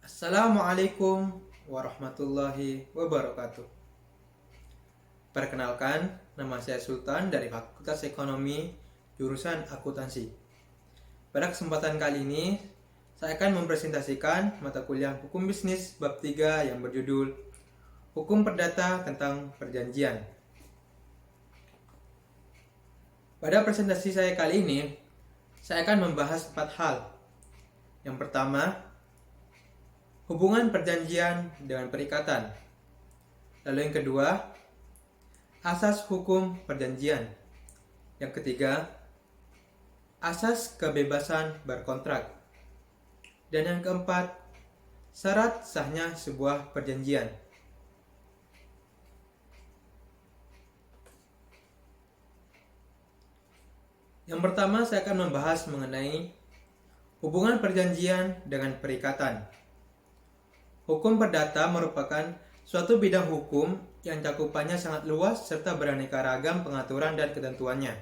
Assalamualaikum warahmatullahi wabarakatuh. Perkenalkan, nama saya Sultan dari Fakultas Ekonomi, jurusan Akuntansi. Pada kesempatan kali ini, saya akan mempresentasikan mata kuliah Hukum Bisnis bab 3 yang berjudul Hukum Perdata tentang Perjanjian. Pada presentasi saya kali ini, saya akan membahas 4 hal. Yang pertama, hubungan perjanjian dengan perikatan. Lalu yang kedua, asas hukum perjanjian. Yang ketiga, asas kebebasan berkontrak. Dan yang keempat, syarat sahnya sebuah perjanjian. Yang pertama, saya akan membahas mengenai hubungan perjanjian dengan perikatan. Hukum perdata merupakan suatu bidang hukum yang cakupannya sangat luas serta beraneka ragam pengaturan dan ketentuannya.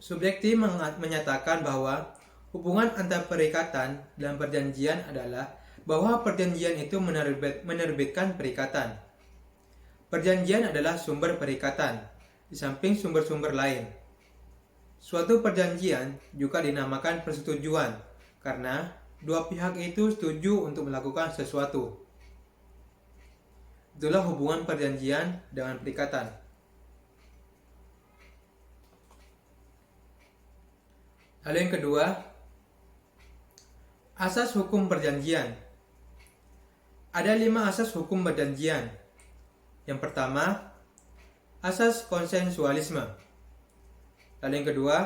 Subjektif menyatakan bahwa hubungan antar perikatan dan perjanjian adalah bahwa perjanjian itu menerbitkan perikatan. Perjanjian adalah sumber perikatan, di samping sumber-sumber lain. Suatu perjanjian juga dinamakan persetujuan, karena dua pihak itu setuju untuk melakukan sesuatu. Itulah hubungan perjanjian dengan perikatan. Lalu yang kedua, asas hukum perjanjian. Ada 5 asas hukum perjanjian. Yang pertama, asas konsensualisme. Lalu yang kedua,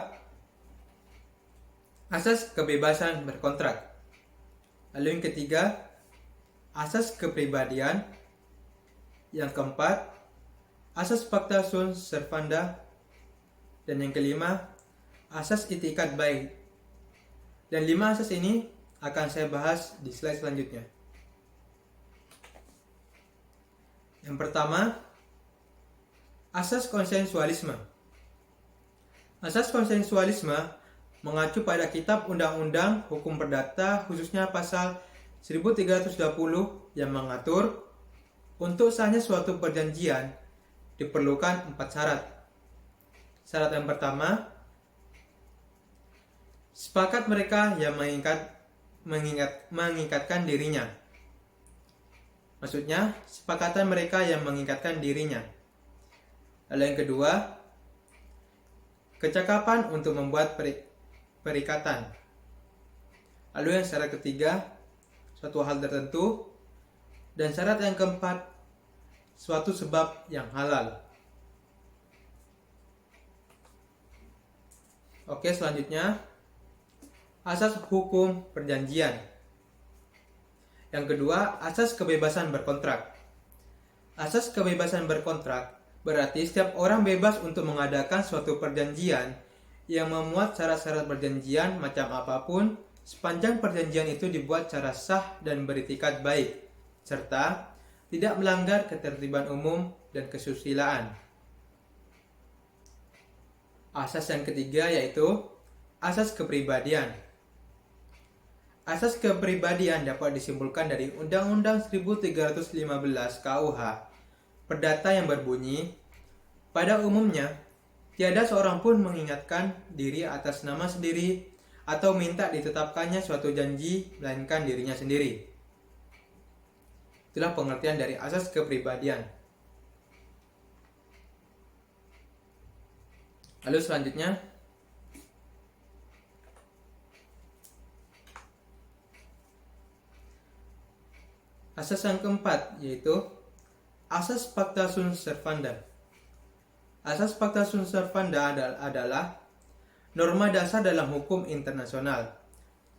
asas kebebasan berkontrak. Lalu yang ketiga, asas kepribadian. Yang keempat, asas pacta sunt servanda. Dan yang kelima, asas itikat baik. Dan 5 asas ini akan saya bahas di slide selanjutnya. Yang pertama, asas konsensualisme. Asas konsensualisme mengacu pada Kitab Undang-Undang Hukum Perdata, khususnya pasal 1320 yang mengatur untuk sahnya suatu perjanjian diperlukan 4 syarat. Syarat yang pertama, sepakat mereka yang mengikatkan dirinya. Maksudnya, sepakatan mereka yang mengikatkan dirinya. Lalu yang kedua, kecakapan untuk membuat perikatan. Lalu yang syarat ketiga, suatu hal tertentu. Dan syarat yang keempat, suatu sebab yang halal. Oke, selanjutnya, asas hukum perjanjian. Yang kedua, asas kebebasan berkontrak. Asas kebebasan berkontrak berarti setiap orang bebas untuk mengadakan suatu perjanjian yang memuat syarat-syarat perjanjian macam apapun sepanjang perjanjian itu dibuat secara sah dan beritikat baik, serta tidak melanggar ketertiban umum dan kesusilaan. Asas yang ketiga yaitu asas kepribadian. Asas kepribadian dapat disimpulkan dari Undang-Undang 1315 KUH Perdata yang berbunyi, pada umumnya tiada seorang pun mengingatkan diri atas nama sendiri atau minta ditetapkannya suatu janji melainkan dirinya sendiri. Itulah pengertian dari asas kepribadian. Lalu selanjutnya, asas yang keempat yaitu asas pacta sunt servanda. Asas pacta sunt servanda adalah norma dasar dalam hukum internasional.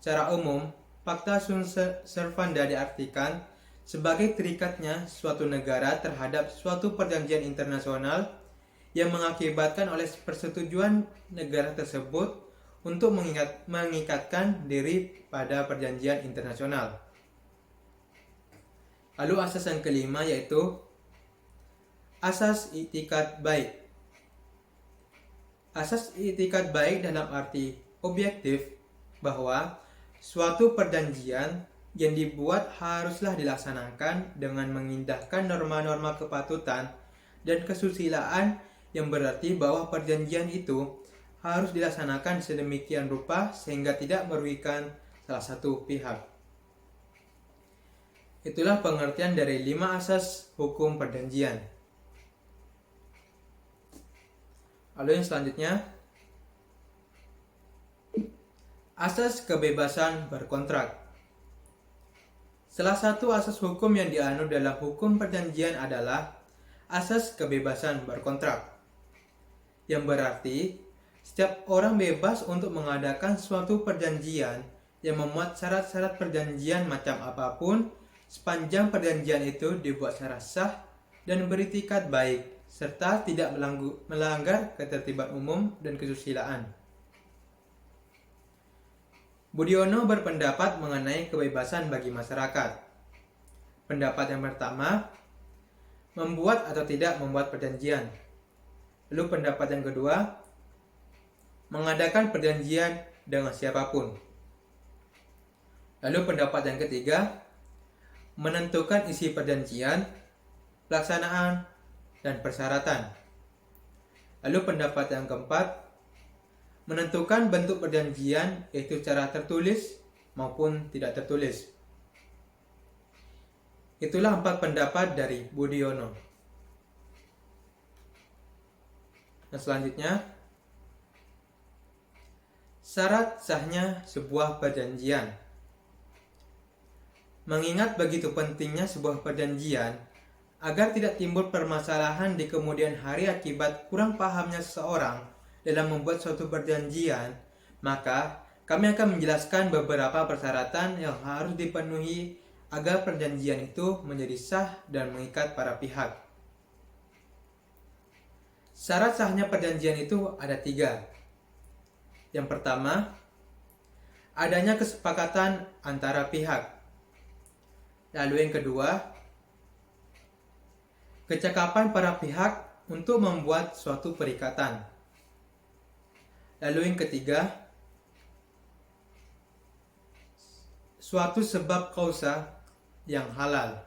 Secara umum, pacta sunt servanda diartikan sebagai terikatnya suatu negara terhadap suatu perjanjian internasional yang mengakibatkan oleh persetujuan negara tersebut untuk mengikatkan diri pada perjanjian internasional. Lalu asas yang kelima yaitu asas itikat baik. Asas itikat baik dalam arti objektif bahwa Suatu perjanjian yang dibuat haruslah dilaksanakan dengan mengindahkan norma-norma kepatutan dan kesusilaan, yang berarti bahwa perjanjian itu harus dilaksanakan sedemikian rupa sehingga tidak merugikan salah satu pihak. Itulah pengertian dari 5 asas hukum perjanjian. Lalu yang selanjutnya, asas kebebasan berkontrak. Salah satu asas hukum yang dianut dalam hukum perjanjian adalah asas kebebasan berkontrak, yang berarti setiap orang bebas untuk mengadakan suatu perjanjian yang memuat syarat-syarat perjanjian macam apapun, sepanjang perjanjian itu dibuat secara sah dan beritikat baik, serta tidak melanggar ketertiban umum dan kesusilaan. Budiono berpendapat mengenai kebebasan bagi masyarakat. Pendapat yang pertama, membuat atau tidak membuat perjanjian. Lalu pendapat yang kedua, mengadakan perjanjian dengan siapapun. Lalu pendapat yang ketiga, menentukan isi perjanjian, pelaksanaan, dan persyaratan. Lalu pendapat yang keempat, menentukan bentuk perjanjian, yaitu secara tertulis maupun tidak tertulis. Itulah 4 pendapat dari Budiono. Dan selanjutnya, syarat sahnya sebuah perjanjian. Mengingat begitu pentingnya sebuah perjanjian, agar tidak timbul permasalahan di kemudian hari akibat kurang pahamnya seseorang dalam membuat suatu perjanjian, maka kami akan menjelaskan beberapa persyaratan yang harus dipenuhi agar perjanjian itu menjadi sah dan mengikat para pihak. Syarat sahnya perjanjian itu ada 3. Yang pertama, adanya kesepakatan antara pihak. Lalu yang kedua, kecakapan para pihak untuk membuat suatu perikatan. Lalu yang ketiga, suatu sebab kausa yang halal.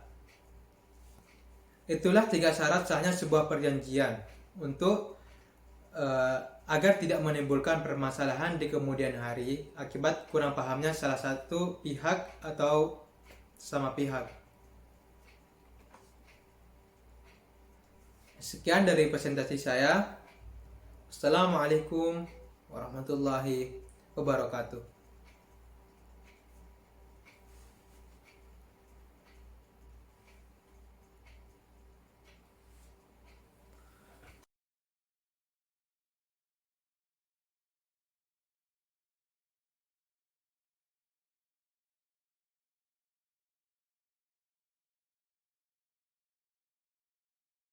Itulah 3 syarat sahnya sebuah perjanjian untuk agar tidak menimbulkan permasalahan di kemudian hari akibat kurang pahamnya salah satu pihak atau sama pihak. Sekian dari presentasi saya. Assalamualaikum warahmatullahi wabarakatuh.